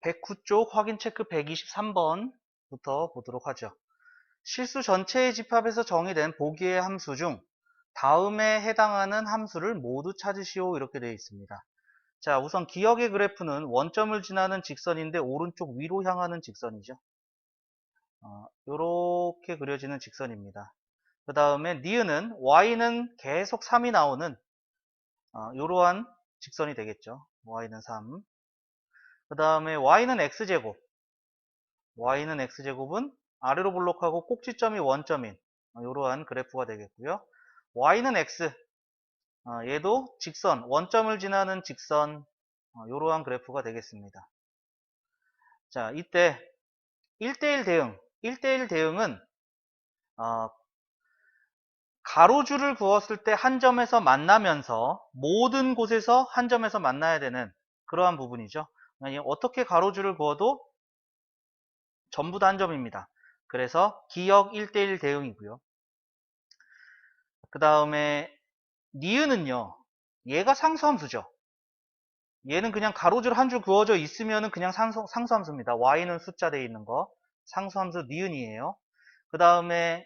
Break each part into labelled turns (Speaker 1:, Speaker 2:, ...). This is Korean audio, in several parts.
Speaker 1: 109쪽 확인 체크 123번부터 보도록 하죠. 실수 전체의 집합에서 정의된 보기의 함수 중 다음에 해당하는 함수를 모두 찾으시오, 이렇게 되어 있습니다. 자, 우선 기억의 그래프는 원점을 지나는 직선인데 오른쪽 위로 향하는 직선이죠. 이렇게 그려지는 직선입니다. 그 다음에 니은은 y는 계속 3이 나오는 이러한 직선이 되겠죠. y는 3. 그 다음에 y는 x제곱. y는 x제곱은 아래로 볼록하고 꼭지점이 원점인 이러한 그래프가 되겠고요. y는 x. 얘도 직선, 원점을 지나는 직선, 이러한 그래프가 되겠습니다. 자, 이때 1대1 대응. 1대1 대응은 가로줄을 그었을 때 한 점에서 만나면서 모든 곳에서 한 점에서 만나야 되는 그러한 부분이죠. 어떻게 가로줄을 그어도 전부 다 한 점입니다. 그래서 기역 1대1 대응이고요. 그 다음에 니은은요, 얘가 상수함수죠. 얘는 그냥 가로줄 한 줄 그어져 있으면 그냥 상수함수입니다. y는 숫자 되어 있는 거 상수함수 니은이에요. 그 다음에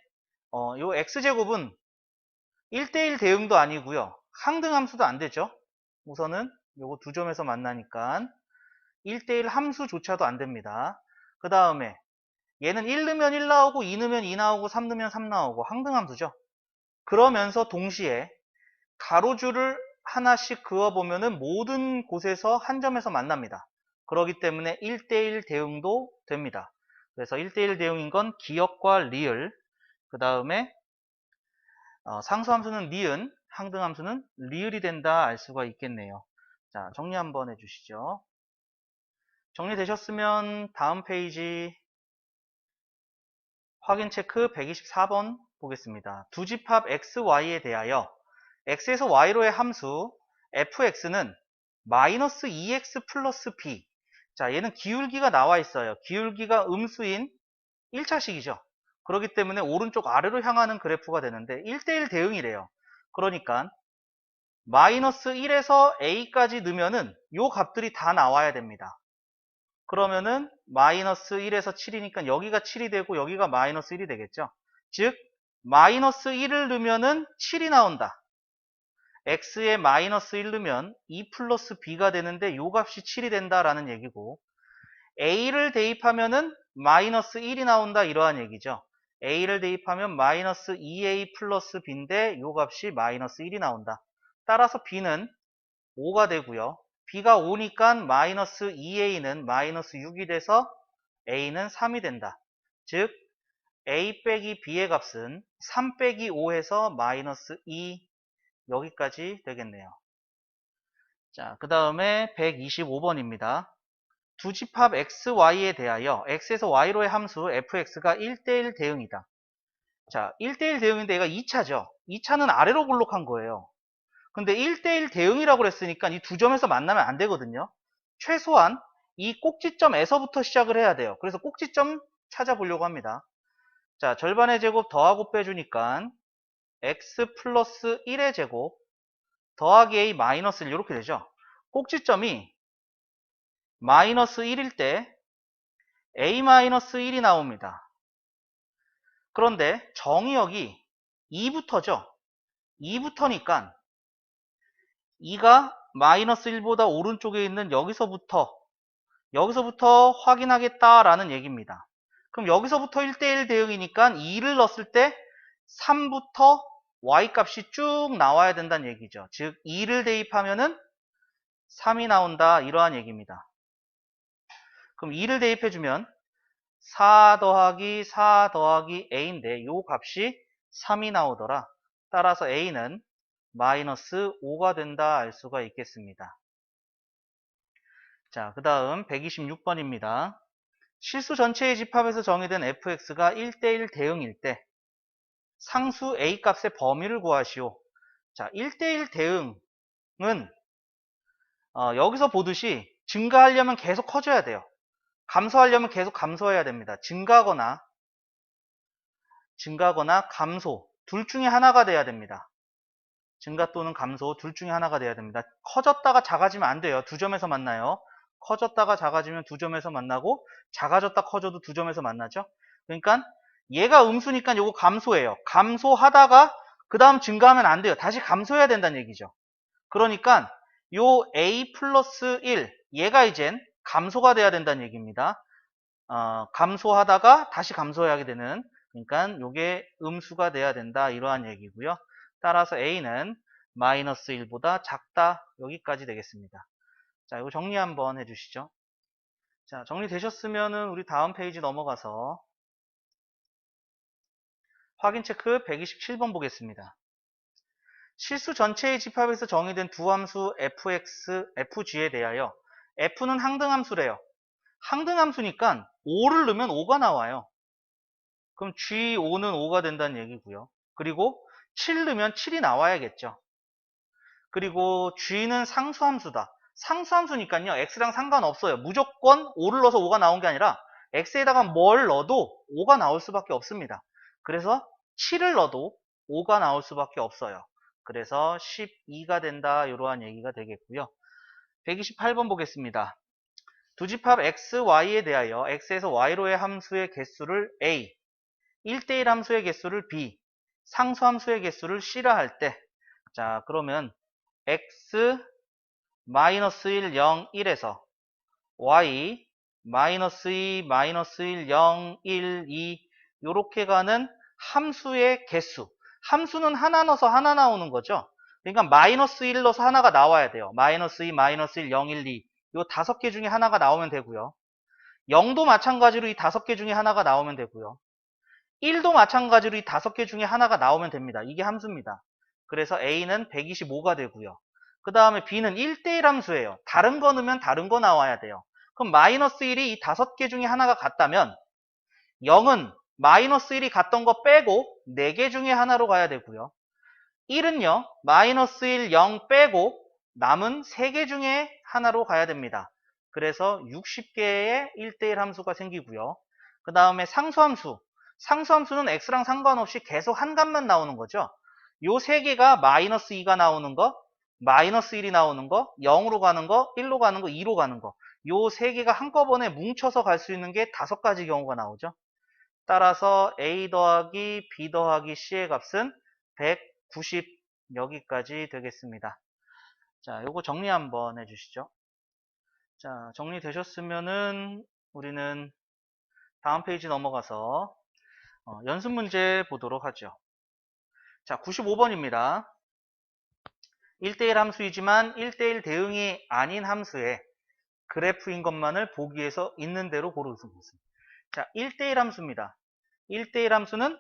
Speaker 1: 요 x제곱은 1대1 대응도 아니고요, 항등함수도 안 되죠. 우선은 요거 두 점에서 만나니까 1대1 함수조차도 안 됩니다. 그 다음에 얘는 1 넣으면 1 나오고 2 넣으면 2 나오고 3 넣으면 3 나오고 항등함수죠. 그러면서 동시에 가로줄을 하나씩 그어보면은 모든 곳에서 한 점에서 만납니다. 그렇기 때문에 1대1 대응도 됩니다. 그래서 1대1 대응인 건 기역과 리을, 그 다음에 상수함수는 니은, 항등함수는 리을이 된다 알 수가 있겠네요. 자, 정리 한번 해주시죠. 정리되셨으면 다음 페이지 확인 체크 124번 보겠습니다. 두 집합 x, y에 대하여 x에서 y로의 함수 fx는 마이너스 2x 플러스 b. 자, 얘는 기울기가 나와 있어요. 기울기가 음수인 1차식이죠. 그렇기 때문에 오른쪽 아래로 향하는 그래프가 되는데 1대1 대응이래요. 그러니까 마이너스 1에서 a까지 넣으면은 요 값들이 다 나와야 됩니다. 그러면은 마이너스 1에서 7이니까 여기가 7이 되고 여기가 마이너스 1이 되겠죠. 즉 마이너스 1을 넣으면은 7이 나온다. x에 마이너스 1 넣으면 2 플러스 b가 되는데 요 값이 7이 된다라는 얘기고, a를 대입하면은 마이너스 1이 나온다, 이러한 얘기죠. a를 대입하면 마이너스 2a 플러스 b인데 요 값이 마이너스 1이 나온다. 따라서 b는 5가 되고요. b가 5니까 마이너스 2a는 마이너스 6이 돼서 a는 3이 된다. 즉 a 빼기 b의 값은 3 빼기 5해서 마이너스 2, 여기까지 되겠네요. 자, 그 다음에 125번입니다. 두 집합 x, y에 대하여 x에서 y로의 함수 fx가 1대1 대응이다. 자, 1대1 대응인데 얘가 2차죠. 2차는 아래로 볼록한 거예요. 근데 1대1 대응이라고 그랬으니까 이 두 점에서 만나면 안 되거든요. 최소한 이 꼭지점에서부터 시작을 해야 돼요. 그래서 꼭지점 찾아보려고 합니다. 자, 절반의 제곱 더하고 빼주니까 x 플러스 1의 제곱 더하기 a 마이너스 1 이렇게 되죠. 꼭지점이 마이너스 1일 때 a 마이너스 1이 나옵니다. 그런데 정의역이 2부터죠. 2부터니까 2가 마이너스 1보다 오른쪽에 있는 여기서부터 확인하겠다라는 얘기입니다. 그럼 여기서부터 1대1 대응이니까 2를 넣었을 때 3부터 y 값이 쭉 나와야 된다는 얘기죠. 즉 2를 대입하면은 3이 나온다, 이러한 얘기입니다. 그럼 2를 대입해주면 4 더하기 4 더하기 a인데 요 값이 3이 나오더라. 따라서 a는 마이너스 5가 된다 알 수가 있겠습니다. 자, 그 다음 126번입니다. 실수 전체의 집합에서 정의된 fx가 1대1 대응일 때 상수 a 값의 범위를 구하시오. 자, 1대1 대응은 여기서 보듯이 증가하려면 계속 커져야 돼요. 감소하려면 계속 감소해야 됩니다. 증가하거나 감소 둘 중에 하나가 돼야 됩니다. 증가 또는 감소 둘 중에 하나가 돼야 됩니다. 커졌다가 작아지면 안 돼요. 두 점에서 만나요. 커졌다가 작아지면 두 점에서 만나고 작아졌다 커져도 두 점에서 만나죠. 그러니까 얘가 음수니까 요거 감소해요. 감소하다가 그 다음 증가하면 안 돼요. 다시 감소해야 된다는 얘기죠. 그러니까 요 a 플러스 1 얘가 이젠 감소가 돼야 된다는 얘기입니다. 감소하다가 다시 감소하게 되는, 그러니까 요게 음수가 돼야 된다 이러한 얘기고요. 따라서 a는 마이너스 1보다 작다 여기까지 되겠습니다. 자, 이거 정리 한번 해주시죠. 자, 정리되셨으면은 우리 다음 페이지 넘어가서 확인 체크 127번 보겠습니다. 실수 전체의 집합에서 정의된 두 함수 fx, fg에 대하여 f는 항등함수래요. 항등함수니까 5를 넣으면 5가 나와요. 그럼 G5는 5가 된다는 얘기고요. 그리고 7 넣으면 7이 나와야겠죠. 그리고 G는 상수함수다. 상수함수니까요. X랑 상관없어요. 무조건 5를 넣어서 5가 나온 게 아니라 X에다가 뭘 넣어도 5가 나올 수밖에 없습니다. 그래서 7을 넣어도 5가 나올 수밖에 없어요. 그래서 12가 된다 이러한 얘기가 되겠고요. 128번 보겠습니다. 두 집합 x, y에 대하여 x에서 y로의 함수의 개수를 a, 1대1 함수의 개수를 b, 상수함수의 개수를 c라 할 때, 자 그러면 x 마이너스 1, 0, 1에서 y 마이너스 2, 마이너스 1, 0, 1, 2 요렇게 가는 함수의 개수. 함수는 하나 넣어서 하나 나오는 거죠. 그러니까 마이너스 1 넣어서 하나가 나와야 돼요. 마이너스 2, 마이너스 1, 0, 1, 2 요 5개 중에 하나가 나오면 되고요. 0도 마찬가지로 이 5개 중에 하나가 나오면 되고요. 1도 마찬가지로 이 5개 중에 하나가 나오면 됩니다. 이게 함수입니다. 그래서 A는 125가 되고요. 그 다음에 B는 1대1 함수예요. 다른 거 넣으면 다른 거 나와야 돼요. 그럼 마이너스 1이 이 5개 중에 하나가 같다면 0은 마이너스 1이 같던 거 빼고 4개 중에 하나로 가야 되고요. 1은요. 마이너스 1, 0 빼고 남은 3개 중에 하나로 가야 됩니다. 그래서 60개의 1대1 함수가 생기고요. 그 다음에 상수함수. 상수함수는 x랑 상관없이 계속 한 값만 나오는 거죠. 요 3개가 마이너스 2가 나오는 거, 마이너스 1이 나오는 거, 0으로 가는 거, 1로 가는 거, 2로 가는 거. 요 3개가 한꺼번에 뭉쳐서 갈 수 있는 게 5가지 경우가 나오죠. 따라서 a 더하기 b 더하기 c의 값은 190 여기까지 되겠습니다. 자, 요거 정리 한번 해주시죠. 자, 정리되셨으면은 우리는 다음 페이지 넘어가서 연습 문제 보도록 하죠. 자, 95번입니다. 1대1 함수이지만 1대1 대응이 아닌 함수의 그래프인 것만을 보기 위해서 있는 대로 고르겠습니다. 자, 1대1 함수입니다. 1대1 함수는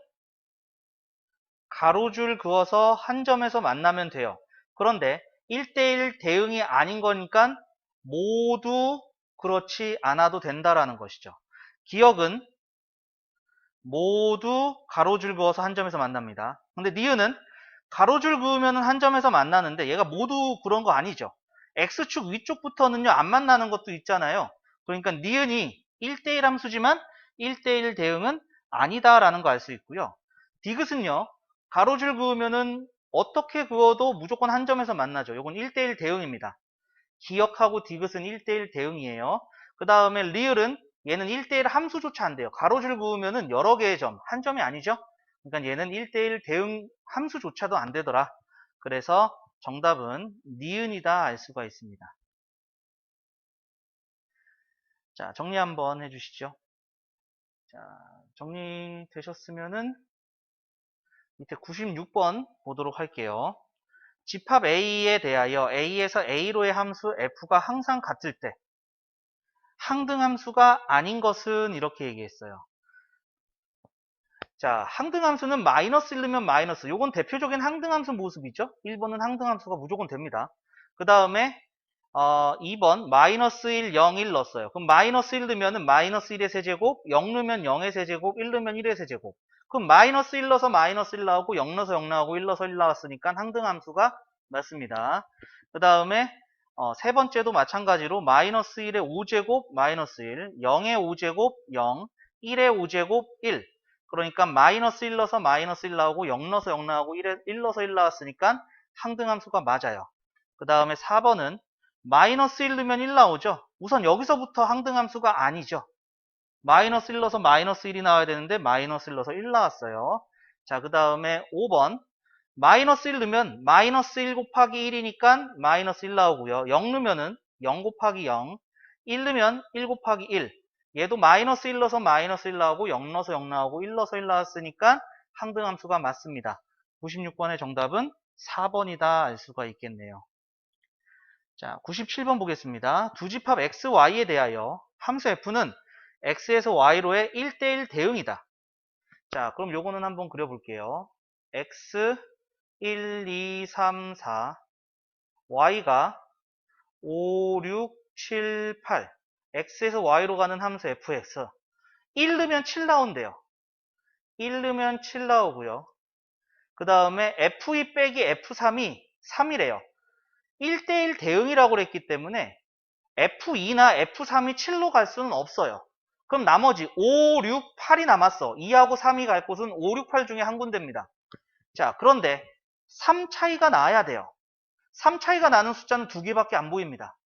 Speaker 1: 가로줄 그어서 한 점에서 만나면 돼요. 그런데 1대1 대응이 아닌 거니까 모두 그렇지 않아도 된다라는 것이죠. 기억은 모두 가로줄 그어서 한 점에서 만납니다. 근데 니은은 가로줄 그으면 한 점에서 만나는데 얘가 모두 그런 거 아니죠. X축 위쪽부터는요 안 만나는 것도 있잖아요. 그러니까 니은이 1대1 함수지만 1대1 대응은 아니다라는 거 알 수 있고요. 디귿은요 가로줄 그으면은 어떻게 그어도 무조건 한 점에서 만나죠. 이건 1대1 대응입니다. 기억하고 디귿은 1대1 대응이에요. 그 다음에 리을은 얘는 1대1 함수조차 안 돼요. 가로줄 그으면은 여러 개의 점, 한 점이 아니죠. 그러니까 얘는 1대1 대응 함수조차도 안 되더라. 그래서 정답은 니은이다 알 수가 있습니다. 자, 정리 한번 해주시죠. 자, 정리되셨으면은 밑에 96번 보도록 할게요. 집합 A에 대하여 A에서 A로의 함수 F가 항상 같을 때 항등함수가 아닌 것은 이렇게 얘기했어요. 자, 항등함수는 마이너스 1 넣으면 마이너스. 요건 대표적인 항등함수 모습이죠. 1번은 항등함수가 무조건 됩니다. 그 다음에 2번 마이너스 1, 0, 1 넣었어요. 그럼 마이너스 1 넣으면 마이너스 1의 세제곱, 0 넣으면 0의 세제곱, 1 넣으면 1의 세제곱. 그럼 마이너스 1 넣어서 마이너스 1 나오고 0 넣어서 0 나오고 1 넣어서 1 나왔으니까 항등함수가 맞습니다. 그 다음에 세 번째도 마찬가지로 마이너스 1의 5제곱 마이너스 1, 0의 5제곱 0, 1의 5제곱 1. 그러니까 마이너스 1 넣어서 마이너스 1 나오고 0 넣어서 0 나오고 1 넣어서 1 나왔으니까 항등함수가 맞아요. 그 다음에 4번은 마이너스 1 넣으면 1 나오죠. 우선 여기서부터 항등함수가 아니죠. 마이너스 1 넣어서 마이너스 1이 나와야 되는데 마이너스 1 넣어서 1 나왔어요. 자, 그 다음에 5번 마이너스 1 넣으면 마이너스 1 곱하기 1이니까 마이너스 1 나오고요. 0 넣으면은 0 곱하기 0, 1 넣으면 1 곱하기 1. 얘도 마이너스 1 넣어서 마이너스 1 나오고 0 넣어서 0 나오고 1 넣어서 1 나왔으니까 항등함수가 맞습니다. 96번의 정답은 4번이다 알 수가 있겠네요. 자, 97번 보겠습니다. 두 집합 x, y에 대하여 함수 f는 x에서 y로의 1대1 대응이다. 자, 그럼 요거는 한번 그려볼게요. x 1, 2, 3, 4 y가 5, 6, 7, 8 x에서 y로 가는 함수 fx 1 넣으면 7 나온대요. 1 넣으면 7 나오고요. 그 다음에 f2 빼기 f3이 3이래요. 1대1 대응이라고 그랬기 때문에 F2나 F3이 7로 갈 수는 없어요. 그럼 나머지 5, 6, 8이 남았어. 2하고 3이 갈 곳은 5, 6, 8 중에 한 군데입니다. 자, 그런데 3 차이가 나야 돼요. 3 차이가 나는 숫자는 2개밖에 안 보입니다.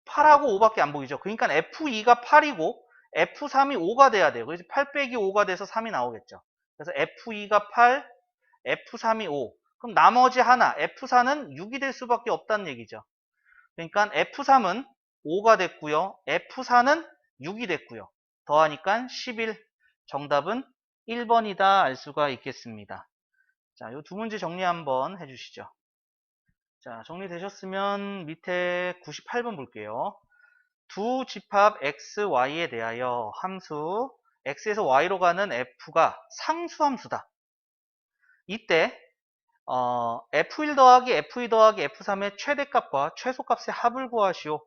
Speaker 1: 8하고 5밖에 안 보이죠. 그러니까 F2가 8이고 F3이 5가 돼야 돼요. 그래서 8 빼기 5가 돼서 3이 나오겠죠. 그래서 F2가 8, F3이 5. 그럼 나머지 하나, F4는 6이 될 수밖에 없다는 얘기죠. 그러니까 F3은 5가 됐고요. F4는 6이 됐고요. 더하니까 11. 정답은 1번이다 알 수가 있겠습니다. 자, 이 두 문제 정리 한번 해주시죠. 자, 정리되셨으면 밑에 98번 볼게요. 두 집합 x, y에 대하여 함수 x에서 y로 가는 f가 상수함수다. 이때 F1 더하기 F2 더하기 F3의 최대값과 최소값의 합을 구하시오.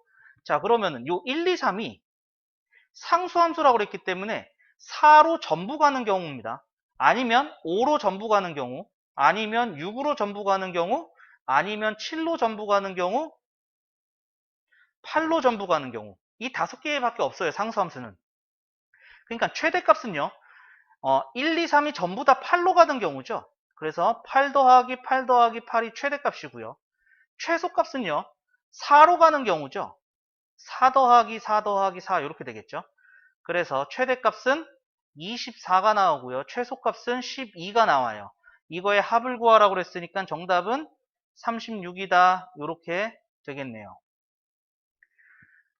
Speaker 1: 자, 그러면은 요 1, 2, 3이 상수함수라고 그랬기 때문에 4로 전부 가는 경우입니다. 아니면 5로 전부 가는 경우, 아니면 6으로 전부 가는 경우, 아니면 7로 전부 가는 경우, 8로 전부 가는 경우. 이 5개밖에 없어요, 상수함수는. 그러니까 최대값은요. 1, 2, 3이 전부 다 8로 가는 경우죠. 그래서 8 더하기 8 더하기 8이 최대값이고요. 최소값은요. 4로 가는 경우죠. 4 더하기 4 더하기 4 이렇게 되겠죠. 그래서 최대값은 24가 나오고요. 최소값은 12가 나와요. 이거의 합을 구하라고 그랬으니까 정답은 36이다. 이렇게 되겠네요.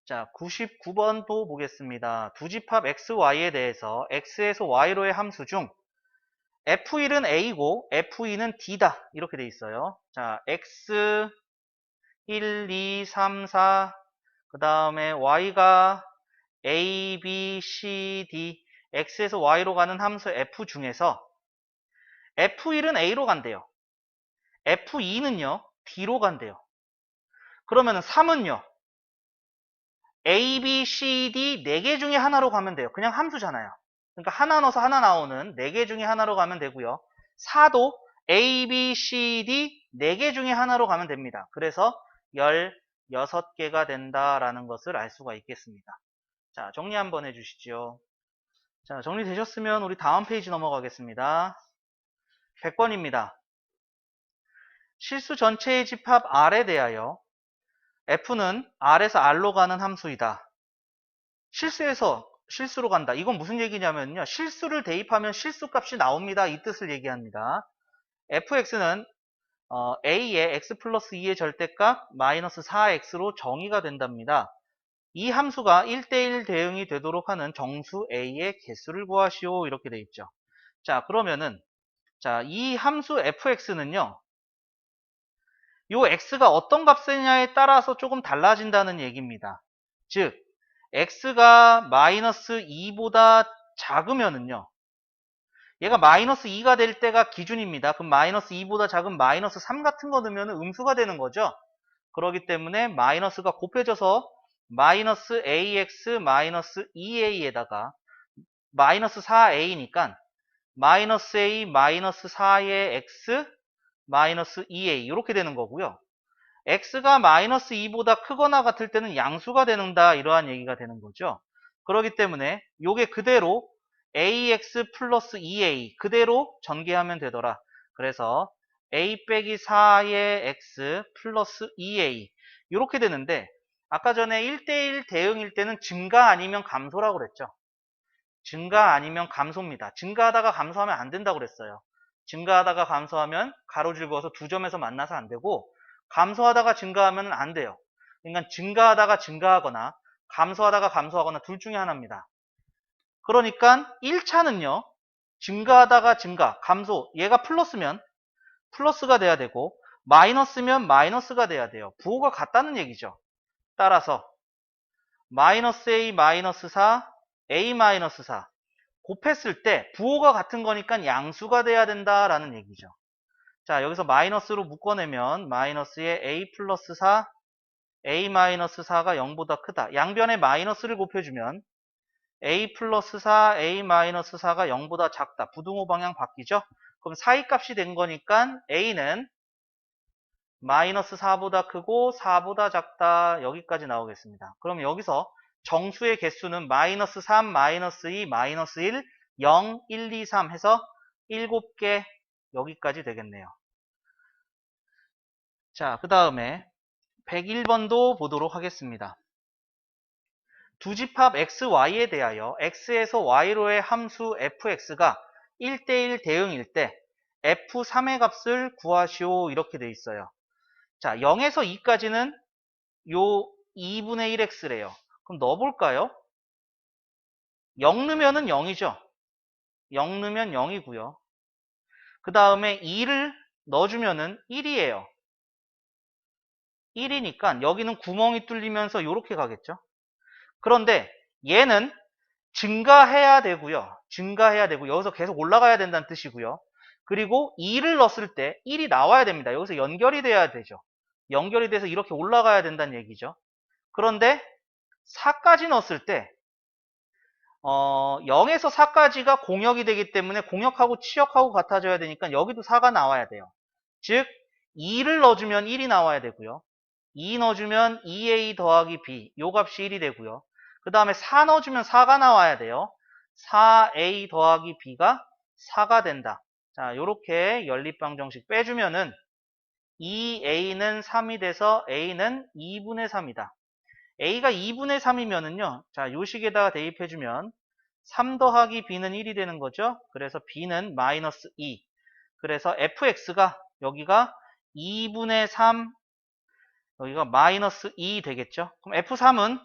Speaker 1: 자, 99번도 보겠습니다. 두 집합 x, y에 대해서 x에서 y로의 함수 중 f1은 a고 f2는 d다. 이렇게 돼 있어요. 자, x 1, 2, 3, 4 그 다음에 y가 a, b, c, d x에서 y로 가는 함수 f 중에서 f1은 a로 간대요. f2는요 d로 간대요. 그러면 3은요 a, b, c, d 4개 중에 하나로 가면 돼요. 그냥 함수잖아요. 그러니까 하나 넣어서 하나 나오는 4개 중에 하나로 가면 되고요. 4도 a, b, c, d 4개 중에 하나로 가면 됩니다. 그래서 16개가 된다라는 것을 알 수가 있겠습니다. 자, 정리 한번 해주시죠. 자, 정리되셨으면 우리 다음 페이지 넘어가겠습니다. 100번입니다. 실수 전체의 집합 R에 대하여 F는 R에서 R로 가는 함수이다. 실수로 간다. 이건 무슨 얘기냐면요. 실수를 대입하면 실수값이 나옵니다. 이 뜻을 얘기합니다. fx는 a의 x 플러스 2의 절대값 마이너스 4x로 정의가 된답니다. 이 함수가 1대1 대응이 되도록 하는 정수 a의 개수를 구하시오. 이렇게 돼 있죠. 자, 그러면은 자, 이 함수 fx는요. 요 x가 어떤 값이냐에 따라서 조금 달라진다는 얘기입니다. 즉 x가 마이너스 2보다 작으면은요. 얘가 마이너스 2가 될 때가 기준입니다. 그럼 마이너스 2보다 작은 마이너스 3 같은 거 넣으면 음수가 되는 거죠. 그렇기 때문에 마이너스가 곱해져서 마이너스 ax 마이너스 2a에다가 마이너스 4a니까 마이너스 a 마이너스 4의 x 마이너스 2a 이렇게 되는 거고요. x가 마이너스 2보다 크거나 같을 때는 양수가 된다 이러한 얘기가 되는 거죠. 그렇기 때문에 요게 그대로 ax 플러스 2a 그대로 전개하면 되더라. 그래서 a 빼기 4의 x 플러스 2a 이렇게 되는데 아까 전에 1대1 대응일 때는 증가 아니면 감소라고 그랬죠. 증가 아니면 감소입니다. 증가하다가 감소하면 안 된다고 그랬어요. 증가하다가 감소하면 가로줄 그어서 두 점에서 만나서 안 되고 감소하다가 증가하면 안 돼요. 그러니까 증가하다가 증가하거나 감소하다가 감소하거나 둘 중에 하나입니다. 그러니까 1차는요. 증가하다가 증가, 감소, 얘가 플러스면 플러스가 돼야 되고 마이너스면 마이너스가 돼야 돼요. 부호가 같다는 얘기죠. 따라서 마이너스 a 마이너스 4, a 마이너스 4 곱했을 때 부호가 같은 거니까 양수가 돼야 된다라는 얘기죠. 자, 여기서 마이너스로 묶어내면 마이너스에 a 플러스 4, a 마이너스 4가 0보다 크다. 양변에 마이너스를 곱해주면 a 플러스 4, a 마이너스 4가 0보다 작다. 부등호 방향 바뀌죠? 그럼 사이값이 된 거니까 a는 마이너스 4보다 크고 4보다 작다. 여기까지 나오겠습니다. 그럼 여기서 정수의 개수는 마이너스 3, 마이너스 2, 마이너스 1, 0, 1, 2, 3 해서 7개 여기까지 되겠네요. 자, 그 다음에 101번도 보도록 하겠습니다. 두 집합 xy에 대하여 x에서 y로의 함수 fx가 1대1 대응일 때 f3의 값을 구하시오 이렇게 돼 있어요. 자, 0에서 2까지는 요 2분의 1x래요. 그럼 넣어볼까요? 0 넣으면은 0이죠. 0 넣으면 0이고요. 그 다음에 2를 넣어주면은 1이에요. 1이니까 여기는 구멍이 뚫리면서 이렇게 가겠죠. 그런데 얘는 증가해야 되고요. 증가해야 되고 여기서 계속 올라가야 된다는 뜻이고요. 그리고 2를 넣었을 때 1이 나와야 됩니다. 여기서 연결이 돼야 되죠. 연결이 돼서 이렇게 올라가야 된다는 얘기죠. 그런데 4까지 넣었을 때 0에서 4까지가 공역이 되기 때문에 공역하고 치역하고 같아져야 되니까 여기도 4가 나와야 돼요. 즉 2를 넣어주면 1이 나와야 되고요. 2 넣어주면 2a 더하기 b 요 값이 1이 되고요. 그 다음에 4 넣어주면 4가 나와야 돼요. 4a 더하기 b가 4가 된다. 자, 요렇게 연립방정식 빼주면은 2a는 3이 돼서 a는 2분의 3이다. a가 2분의 3이면은요. 자, 요 식에다가 대입해주면 3 더하기 b는 1이 되는 거죠. 그래서 b는 마이너스 2. 그래서 fx가 여기가 2분의 3, 여기가 마이너스 2 되겠죠. 그럼 f3은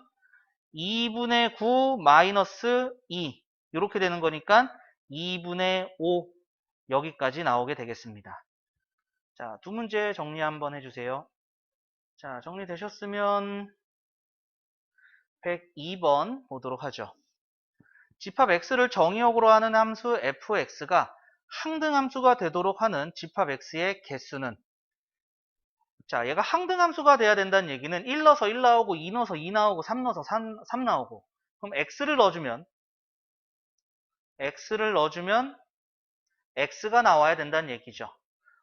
Speaker 1: 2분의 9 마이너스 2 이렇게 되는 거니까 2분의 5 여기까지 나오게 되겠습니다. 자, 두 문제 정리 한번 해주세요. 자, 정리되셨으면 102번 보도록 하죠. 집합 x를 정의역으로 하는 함수 fx가 항등함수가 되도록 하는 집합 x의 개수는, 자, 얘가 항등함수가 돼야 된다는 얘기는 1 넣어서 1 나오고 2 넣어서 2 나오고 3 넣어서 3 나오고, 그럼 x를 넣어주면 x가 나와야 된다는 얘기죠.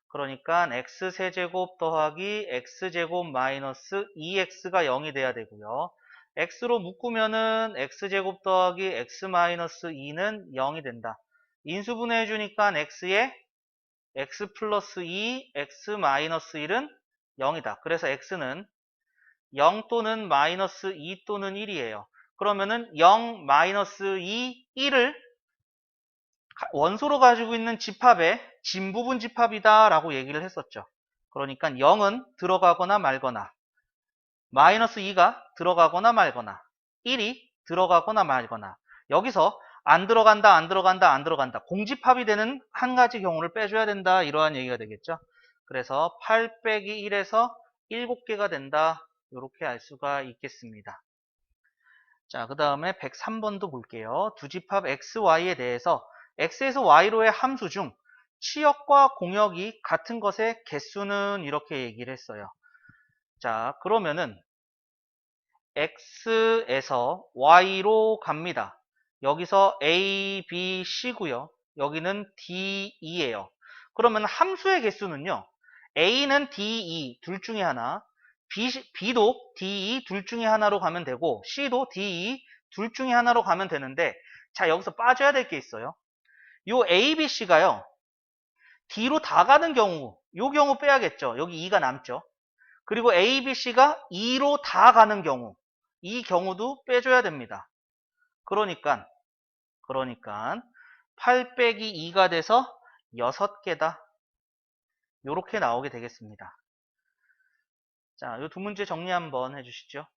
Speaker 1: 그러니까 x세제곱 더하기 x제곱 마이너스 2x가 0이 돼야 되고요. x로 묶으면은 x제곱 더하기 x 마이너스 2는 0이 된다. 인수분해 해주니까 x에 x 플러스 2, x 마이너스 1은 0이다. 그래서 x는 0 또는 마이너스 2 또는 1이에요. 그러면은 0, 마이너스 2, 1을 원소로 가지고 있는 집합의 진부분 집합이다 라고 얘기를 했었죠. 그러니까 0은 들어가거나 말거나, 마이너스 2가 들어가거나 말거나, 1이 들어가거나 말거나, 여기서 안 들어간다, 안 들어간다, 안 들어간다, 공집합이 되는 한 가지 경우를 빼줘야 된다, 이러한 얘기가 되겠죠. 그래서 8 빼기 1에서 7개가 된다, 이렇게 알 수가 있겠습니다. 자, 그 다음에 103번도 볼게요. 두 집합 xy에 대해서 x에서 y로의 함수 중 치역과 공역이 같은 것의 개수는 이렇게 얘기를 했어요. 자, 그러면은 x에서 y로 갑니다. 여기서 a, b, c고요. 여기는 d,e예요. 그러면 함수의 개수는요. a는 d,e 둘 중에 하나, b도 d,e 둘 중에 하나로 가면 되고, c도 d,e 둘 중에 하나로 가면 되는데, 자, 여기서 빠져야 될 게 있어요. 요 a, b, c가요. D로 다 가는 경우, 요 경우 빼야겠죠. 여기 2가 남죠. 그리고 A, B, C가 2로 다 가는 경우, 이 경우도 빼줘야 됩니다. 그러니까 8 빼기 2가 돼서 6개다. 요렇게 나오게 되겠습니다. 자, 요 두 문제 정리 한번 해주시죠.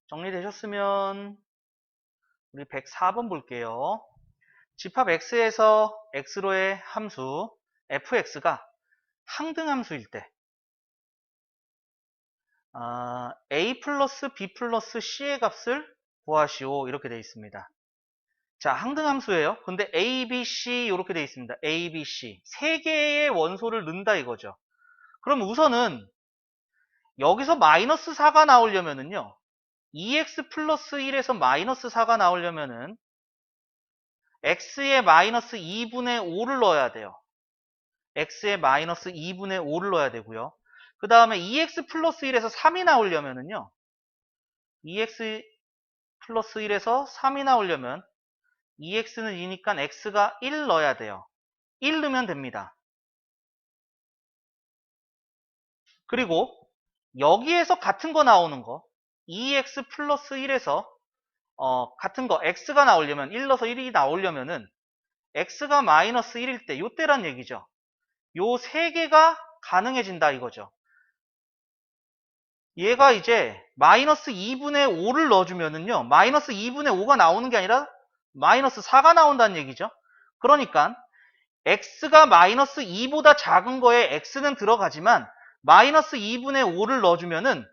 Speaker 1: 정리되셨으면 우리 104번 볼게요. 집합 x에서 x로의 함수 fx가 항등함수일 때 a 플러스 b 플러스 c의 값을 구하시오. 이렇게 되어 있습니다. 자, 항등함수예요. 근데 a, b, c 이렇게 되어 있습니다. a, b, c 세 개의 원소를 넣는다 이거죠. 그럼 우선은 여기서 마이너스 4가 나오려면은요, 2x 플러스 1에서 마이너스 4가 나오려면은 x의 마이너스 2분의 5를 넣어야 돼요. x의 마이너스 2분의 5를 넣어야 되고요. 그 다음에 2x 플러스 1에서 3이 나오려면은요, 2x 플러스 1에서 3이 나오려면 2x는 2니까 x가 1 넣어야 돼요. 1 넣으면 됩니다. 그리고 여기에서 같은 거 나오는 거 2x 플러스 1에서 같은 거 x가 나오려면 1 넣어서 1이 나오려면은 x가 마이너스 1일 때 요때란 얘기죠. 요 세 개가 가능해진다 이거죠. 얘가 이제 마이너스 2분의 5를 넣어주면은요, 마이너스 2분의 5가 나오는 게 아니라 마이너스 4가 나온다는 얘기죠. 그러니까 x가 마이너스 2보다 작은 거에 x는 들어가지만 마이너스 2분의 5를 넣어주면은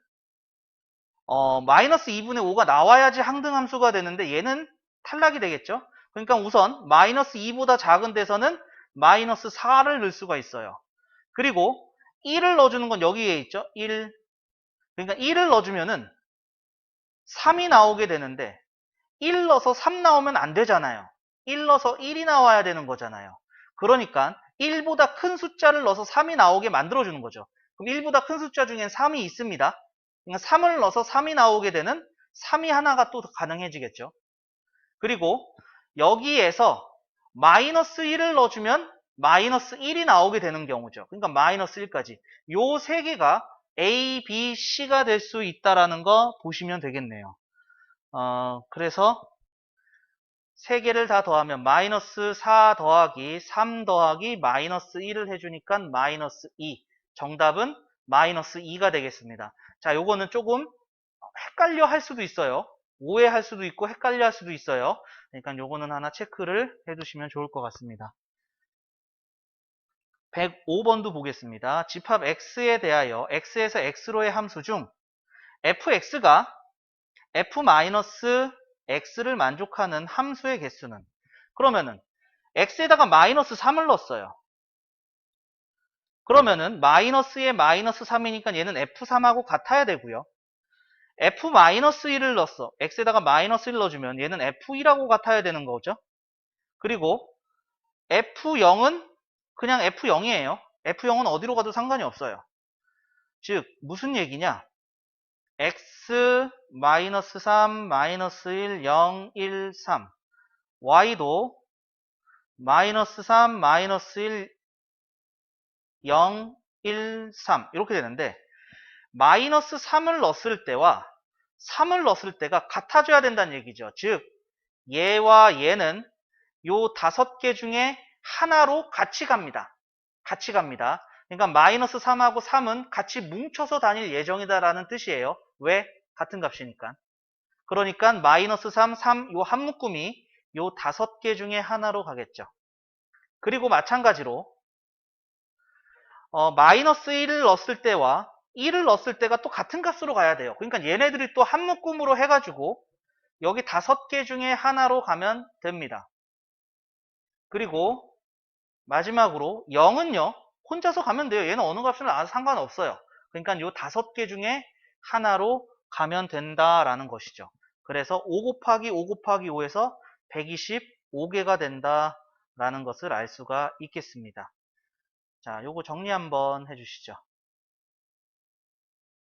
Speaker 1: 마이너스 2분의 5가 나와야지 항등함수가 되는데 얘는 탈락이 되겠죠. 그러니까 우선 마이너스 2보다 작은 데서는 마이너스 4를 넣을 수가 있어요. 그리고 1을 넣어주는 건 여기에 있죠. 1. 그러니까 1을 넣어주면은 3이 나오게 되는데 1 넣어서 3 나오면 안 되잖아요. 1 넣어서 1이 나와야 되는 거잖아요. 그러니까 1보다 큰 숫자를 넣어서 3이 나오게 만들어주는 거죠. 그럼 1보다 큰 숫자 중엔 3이 있습니다. 그러니까 3을 넣어서 3이 나오게 되는 3이 하나가 또 가능해지겠죠. 그리고 여기에서 마이너스 1을 넣어주면 마이너스 1이 나오게 되는 경우죠. 그러니까 마이너스 1까지. 요 세 개가 A, B, C가 될 수 있다라는 거 보시면 되겠네요. 그래서 세 개를 다 더하면 마이너스 4 더하기 3 더하기 마이너스 1을 해주니까 마이너스 2. 정답은 마이너스 2가 되겠습니다. 자, 요거는 조금 헷갈려 할 수도 있어요. 오해할 수도 있고 헷갈려 할 수도 있어요. 그러니까 요거는 하나 체크를 해두시면 좋을 것 같습니다. 105번도 보겠습니다. 집합 x에 대하여 x에서 x로의 함수 중 fx가 f-x를 만족하는 함수의 개수는, 그러면은 x에다가 마이너스 3을 넣었어요. 그러면은 마이너스에 마이너스 3이니까 얘는 f3하고 같아야 되고요. f-1을 넣었어. x에다가 마이너스 1 넣어주면 얘는 f2라고 같아야 되는 거죠. 그리고 f0은 그냥 f0이에요. f0은 어디로 가도 상관이 없어요. 즉 무슨 얘기냐, x, 마이너스 3, 마이너스 1, 0, 1, 3 y도 마이너스 3, 마이너스 1, 0, 1, 3 이렇게 되는데 마이너스 3을 넣었을 때와 3을 넣었을 때가 같아져야 된다는 얘기죠. 즉 얘와 얘는 요 5개 중에 하나로 같이 갑니다. 같이 갑니다. 그러니까 마이너스 3하고 3은 같이 뭉쳐서 다닐 예정이다라는 뜻이에요. 왜? 같은 값이니까. 그러니까 마이너스 3, 3 요 한 묶음이 요 5개 중에 하나로 가겠죠. 그리고 마찬가지로 마이너스 1을 넣었을 때와 1을 넣었을 때가 또 같은 값으로 가야 돼요. 그러니까 얘네들이 또 한 묶음으로 해가지고 여기 5개 중에 하나로 가면 됩니다. 그리고 마지막으로 0은요 혼자서 가면 돼요. 얘는 어느 값을 나와도 상관없어요. 그러니까 요 5개 중에 하나로 가면 된다라는 것이죠. 그래서 5 곱하기 5 곱하기 5에서 125개가 된다라는 것을 알 수가 있겠습니다. 자, 요거 정리 한번 해주시죠.